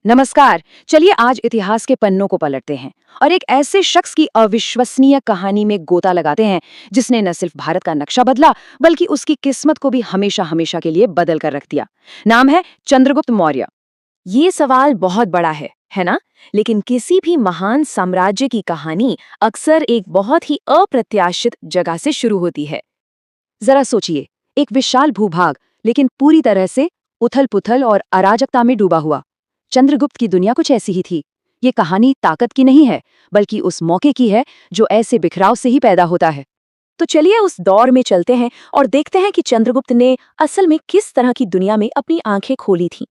नमस्कार। चलिए आज इतिहास के पन्नों को पलटते हैं और एक ऐसे शख्स की अविश्वसनीय कहानी में गोता लगाते हैं जिसने न सिर्फ भारत का नक्शा बदला बल्कि उसकी किस्मत को भी हमेशा हमेशा के लिए बदल कर रख दिया। नाम है चंद्रगुप्त मौर्य। ये सवाल बहुत बड़ा है ना? लेकिन किसी भी महान साम्राज्य की कहानी अक्सर एक बहुत ही अप्रत्याशित जगह से शुरू होती है। जरा सोचिए, एक विशाल भूभाग लेकिन पूरी तरह से उथल पुथल और अराजकता में डूबा हुआ। चंद्रगुप्त की दुनिया कुछ ऐसी ही थी। ये कहानी ताकत की नहीं है बल्कि उस मौके की है जो ऐसे बिखराव से ही पैदा होता है। तो चलिए उस दौर में चलते हैं और देखते हैं कि चंद्रगुप्त ने असल में किस तरह की दुनिया में अपनी आंखें खोली थीं।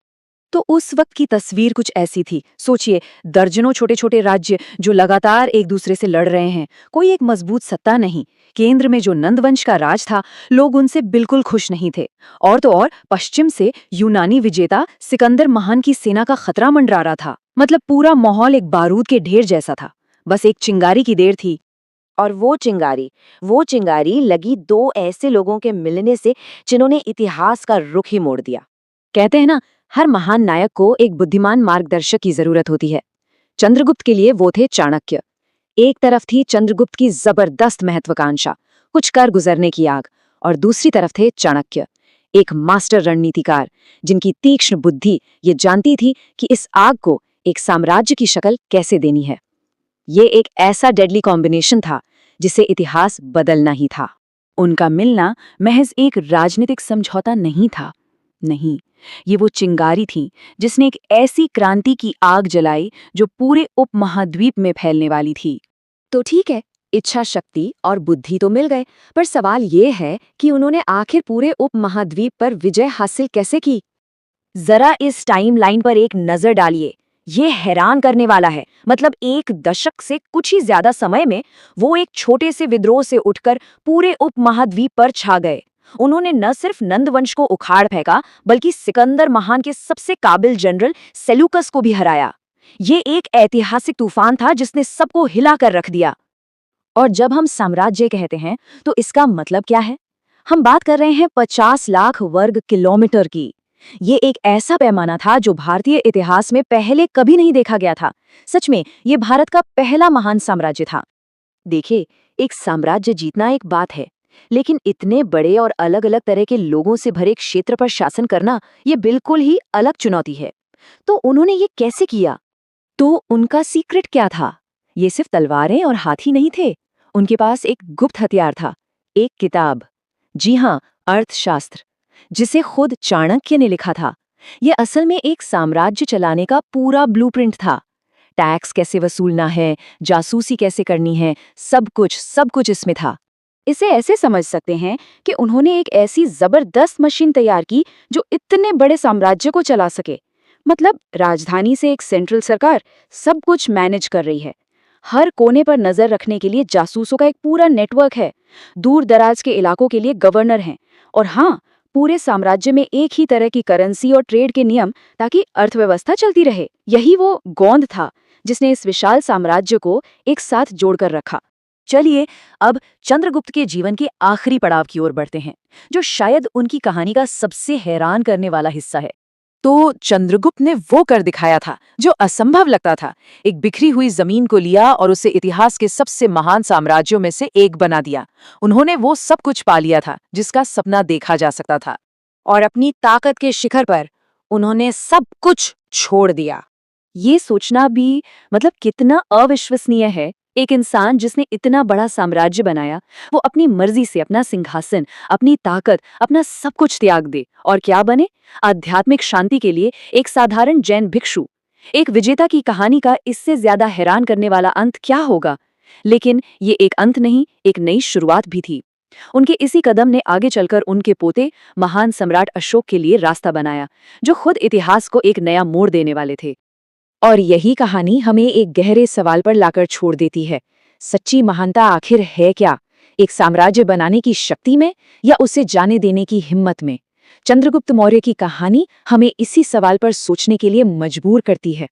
तो उस वक्त की तस्वीर कुछ ऐसी थी। सोचिए, दर्जनों छोटे छोटे राज्य जो लगातार एक दूसरे से लड़ रहे हैं। कोई एक मजबूत सत्ता नहीं। केंद्र में जो नंदवंश का राज था, लोग उनसे बिल्कुल खुश नहीं थे। और तो और पश्चिम से यूनानी विजेता सिकंदर महान की सेना का खतरा मंडरा रहा था। मतलब पूरा माहौल एक बारूद के ढेर जैसा था। बस एक चिंगारी की देर थी। और वो चिंगारी लगी दो ऐसे लोगों के मिलने से जिन्होंने इतिहास का रुख ही मोड़ दिया। कहते हैं ना, हर महान नायक को एक बुद्धिमान मार्गदर्शक की जरूरत होती है। चंद्रगुप्त के लिए वो थे चाणक्य। एक तरफ थी चंद्रगुप्त की जबरदस्त महत्वाकांक्षा, कुछ कर गुजरने की आग, और दूसरी तरफ थे चाणक्य, एक मास्टर रणनीतिकार जिनकी तीक्ष्ण बुद्धि ये जानती थी कि इस आग को एक साम्राज्य की शक्ल कैसे देनी है। ये एक ऐसा डेडली कॉम्बिनेशन था जिसे इतिहास बदलना ही था। उनका मिलना महज एक राजनीतिक समझौता नहीं था। नहीं, ये वो चिंगारी थी जिसने एक ऐसी क्रांति की आग जलाई जो पूरे उपमहाद्वीप में फैलने वाली थी। तो ठीक है, इच्छा शक्ति और बुद्धि तो मिल गए, पर सवाल ये है कि उन्होंने आखिर पूरे उपमहाद्वीप पर विजय हासिल कैसे की। जरा इस टाइमलाइन पर एक नजर डालिए। ये हैरान करने वाला है। मतलब एक दशक से कुछ ही ज्यादा समय में वो एक छोटे से विद्रोह से उठकर पूरे उपमहाद्वीप पर छा गए। उन्होंने न सिर्फ नंदवंश को उखाड़ फेंका बल्कि सिकंदर महान के सबसे काबिल जनरल सेल्यूकस को भी हराया। ये एक ऐतिहासिक तूफान था जिसने सबको हिला कर रख दिया। और जब हम साम्राज्य कहते हैं तो इसका मतलब क्या है? हम बात कर रहे हैं 50 लाख वर्ग किलोमीटर की। ये एक ऐसा पैमाना था जो भारतीय इतिहास में पहले कभी नहीं देखा गया था। सच में ये भारत का पहला महान साम्राज्य था। देखिए, एक साम्राज्य जीतना एक बात है, लेकिन इतने बड़े और अलग अलग तरह के लोगों से भरे क्षेत्र पर शासन करना ये बिल्कुल ही अलग चुनौती है। तो उन्होंने ये कैसे किया? तो उनका सीक्रेट क्या था? ये सिर्फ तलवारें और हाथी नहीं थे। उनके पास एक गुप्त हथियार था, एक किताब। जी हाँ, अर्थशास्त्र, जिसे खुद चाणक्य ने लिखा था। यह असल में एक साम्राज्य चलाने का पूरा ब्लूप्रिंट था। टैक्स कैसे वसूलना है, जासूसी कैसे करनी है, सब कुछ इसमें था। इसे ऐसे समझ सकते हैं कि उन्होंने एक ऐसी जबरदस्त मशीन तैयार की जो इतने बड़े साम्राज्य को चला सके। मतलब राजधानी से एक सेंट्रल सरकार सब कुछ मैनेज कर रही है। हर कोने पर नजर रखने के लिए जासूसों का एक पूरा नेटवर्क है। दूर दराज के इलाकों के लिए गवर्नर हैं। और हाँ, पूरे साम्राज्य में एक ही तरह की करेंसी और ट्रेड के नियम, ताकि अर्थव्यवस्था चलती रहे। यही वो गोंद था जिसने इस विशाल साम्राज्य को एक साथ जोड़कर रखा। चलिए अब चंद्रगुप्त के जीवन के आखिरी पड़ाव की ओर बढ़ते हैं, जो शायद उनकी कहानी का सबसे हैरान करने वाला हिस्सा है। तो चंद्रगुप्त ने वो कर दिखाया था जो असंभव लगता था। एक बिखरी हुई जमीन को लिया और उसे इतिहास के सबसे महान साम्राज्यों में से एक बना दिया। उन्होंने वो सब कुछ पा लिया था जिसका सपना देखा जा सकता था, और अपनी ताकत के शिखर पर उन्होंने सब कुछ छोड़ दिया। ये सोचना भी मतलब कितना अविश्वसनीय है। एक इंसान जिसने इतना बड़ा साम्राज्य बनाया, वो अपनी मर्जी से अपना सिंहासन, अपनी ताकत, अपना सब कुछ त्याग दे और क्या बने? आध्यात्मिक शांति के लिए एक साधारण जैन भिक्षु। एक विजेता की कहानी का इससे ज्यादा हैरान करने वाला अंत क्या होगा? लेकिन ये एक अंत नहीं, एक नई शुरुआत भी थी। उनके इसी कदम ने आगे चलकर उनके पोते महान सम्राट अशोक के लिए रास्ता बनाया, जो खुद इतिहास को एक नया मोड़ देने वाले थे। और यही कहानी हमें एक गहरे सवाल पर लाकर छोड़ देती है। सच्ची महानता आखिर है क्या? एक साम्राज्य बनाने की शक्ति में या उसे जाने देने की हिम्मत में? चंद्रगुप्त मौर्य की कहानी हमें इसी सवाल पर सोचने के लिए मजबूर करती है।